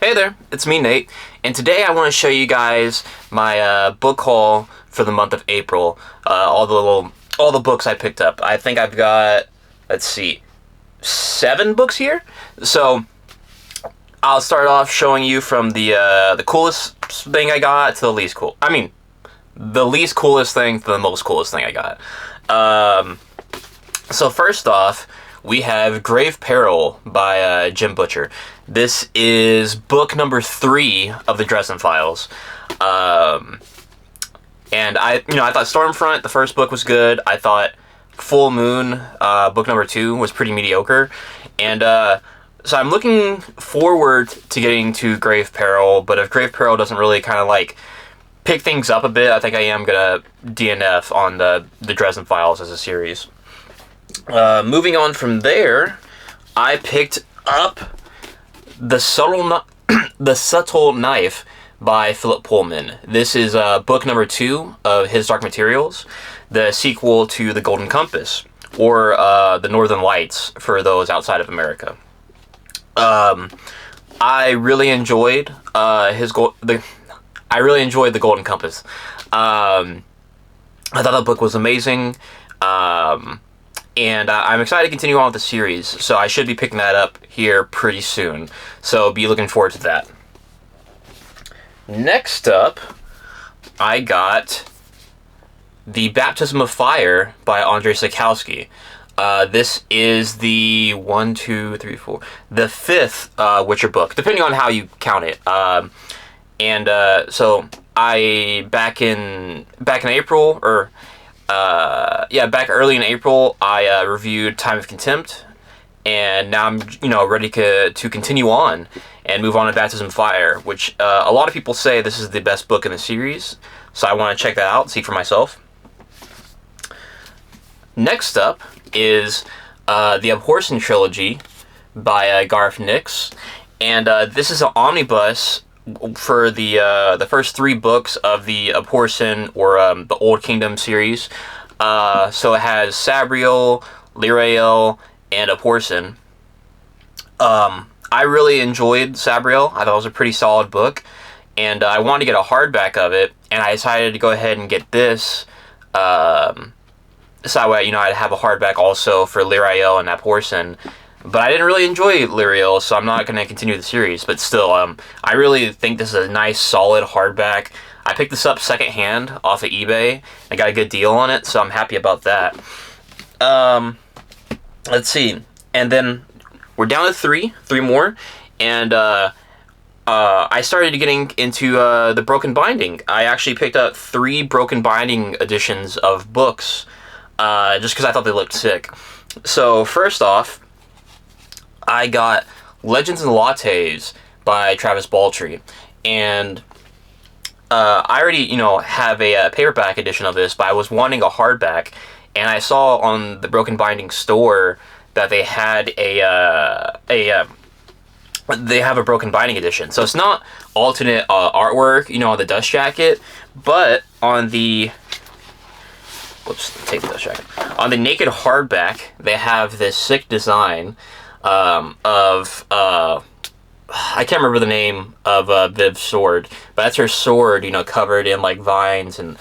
Hey there, it's me, Nate, and today I want to show you guys my book haul for the month of April. All the books I picked up. I think I've got, let's see, 7 books here. So I'll start off showing you from the coolest thing I got to the least cool. I mean, the least coolest thing to the most coolest thing I got. So first off, we have Grave Peril by Jim Butcher. This is book number 3 of the Dresden Files. And I thought Stormfront, the first book, was good. I thought Full Moon, book number 2, was pretty mediocre. And so I'm looking forward to getting to Grave Peril, but if Grave Peril doesn't really kind of like pick things up a bit, I think I am gonna DNF on the Dresden Files as a series. Moving on from there, I picked up The Subtle Knife by Philip Pullman. This is book number 2 of his Dark Materials, the sequel to The Golden Compass, or The Northern Lights for those outside of America. I really enjoyed The Golden Compass. I thought that book was amazing. And I'm excited to continue on with the series, so I should be picking that up here pretty soon. So be looking forward to that. Next up, I got The Baptism of Fire by Andrzej Sapkowski. This is the 5th Witcher book, depending on how you count it. So I back in April, or back early in April, I reviewed Time of Contempt, and now I'm ready to continue on and move on to Baptism of Fire, which a lot of people say this is the best book in the series, so I want to check that out and see for myself. Next up is the Abhorsen trilogy by Garth Nix, and this is an omnibus for the first 3 books of the Abhorsen, or the Old Kingdom series. So it has Sabriel, Lirael, and Abhorsen. I really enjoyed Sabriel. I thought it was a pretty solid book, and I wanted to get a hardback of it, and I decided to go ahead and get this. So I'd have a hardback also for Lirael and Abhorsen. But I didn't really enjoy Lirael, so I'm not going to continue the series. But still, I really think this is a nice, solid hardback. I picked this up secondhand off of eBay. I got a good deal on it, so I'm happy about that. Let's see. And then we're down to 3 more. And I started getting into the Broken Binding. I actually picked up 3 Broken Binding editions of books, just because I thought they looked sick. So first off, I got Legends and Lattes by Travis Baltrey, and I already, have a paperback edition of this, but I was wanting a hardback, and I saw on the Broken Binding store that they had they have a Broken Binding edition. So it's not alternate artwork, on the dust jacket, but on the on the naked hardback, they have this sick design of I can't remember the name of Viv's sword, but that's her sword, covered in like vines and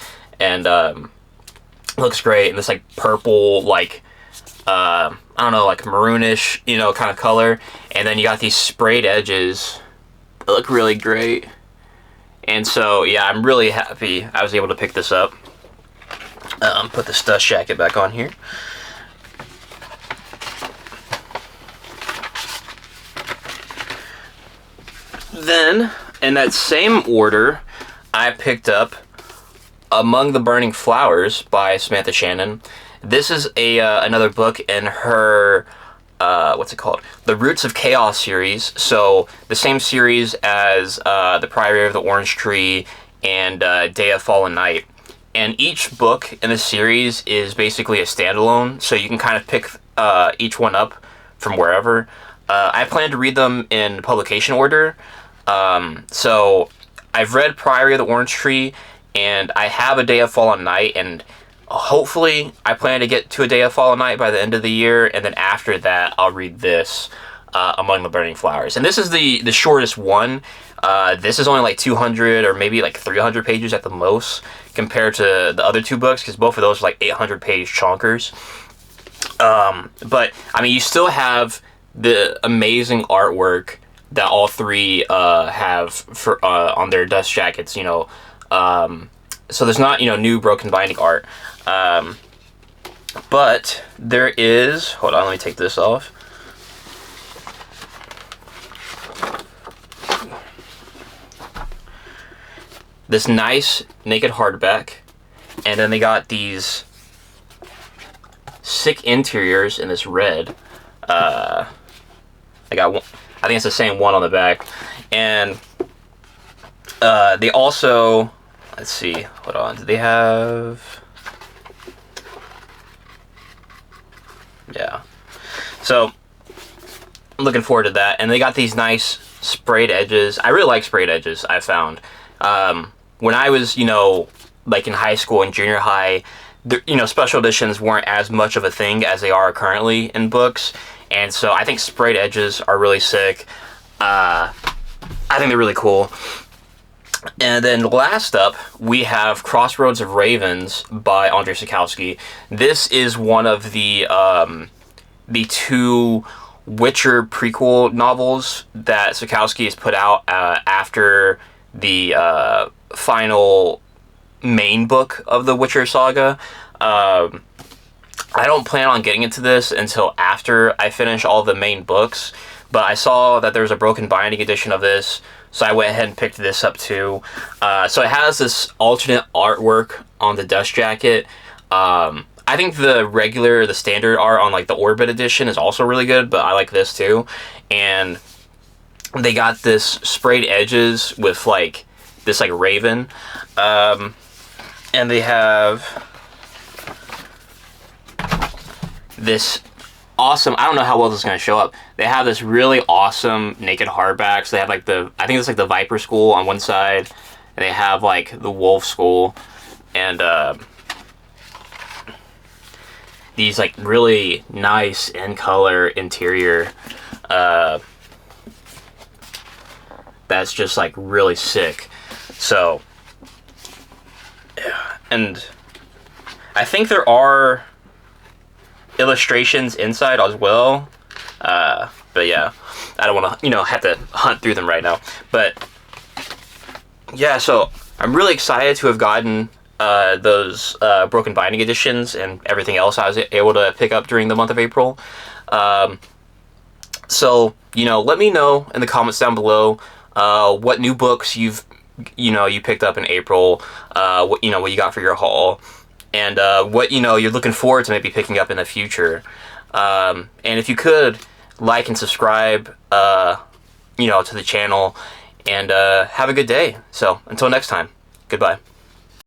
looks great, and this like purple, like I don't know, like maroonish, kind of color, and then you got these sprayed edges that look really great. And so yeah, I'm really happy I was able to pick this up. Put this dust jacket back on here. Then, in that same order, I picked up Among the Burning Flowers by Samantha Shannon. This is another book in her, The Roots of Chaos series. So, the same series as The Priory of the Orange Tree and Day of Fallen Night. And each book in the series is basically a standalone, so you can kind of pick each one up from wherever. I plan to read them in publication order. So I've read Priory of the Orange Tree, and I have A Day of Fallen Night, and hopefully I plan to get to A Day of Fallen Night by the end of the year, and then after that I'll read this. Among the Burning Flowers. And this is the shortest one. This is only like 200 or maybe like 300 pages at the most compared to the other two books, because both of those are like 800-page chonkers. But, I mean, you still have the amazing artwork that all three have for on their dust jackets, you know. So there's not, you know, new broken binding art. But there is... Hold on, let me take this off. This nice naked hardback, and then they got these sick interiors in this red. I got one, I think it's the same one on the back, and they also, let's see, hold on, do they have? Yeah. So I'm looking forward to that, and they got these nice sprayed edges. I really like sprayed edges. I found. When I was, you know, like in high school and junior high, you know, special editions weren't as much of a thing as they are currently in books, and so I think sprayed edges are really sick. I think they're really cool. And then last up, we have Crossroads of Ravens by Andrzej Sapkowski. This is one of the two Witcher prequel novels that Sapkowski has put out after the final main book of the Witcher saga. I don't plan on getting into this until after I finish all the main books, but I saw that there was a broken binding edition of this, so I went ahead and picked this up too. So it has this alternate artwork on the dust jacket. I think the standard art on like the Orbit edition is also really good, but I like this too. And they got this sprayed edges with like this like raven, and they have this awesome, I don't know how well this is going to show up, they have this really awesome naked hardback. So they have like I think it's like the Viper skull on one side, and they have like the wolf skull, and these like really nice in color interior that's just like really sick. So yeah, and I think there are illustrations inside as well, but yeah, I don't want to, you know, have to hunt through them right now. But yeah, so I'm really excited to have gotten those broken binding editions and everything else I was able to pick up during the month of April. So, you know, let me know in the comments down below what new books you picked up in April, what you got for your haul, and what you're looking forward to maybe picking up in the future. And if you could like and subscribe to the channel, and have a good day. So until next time, goodbye.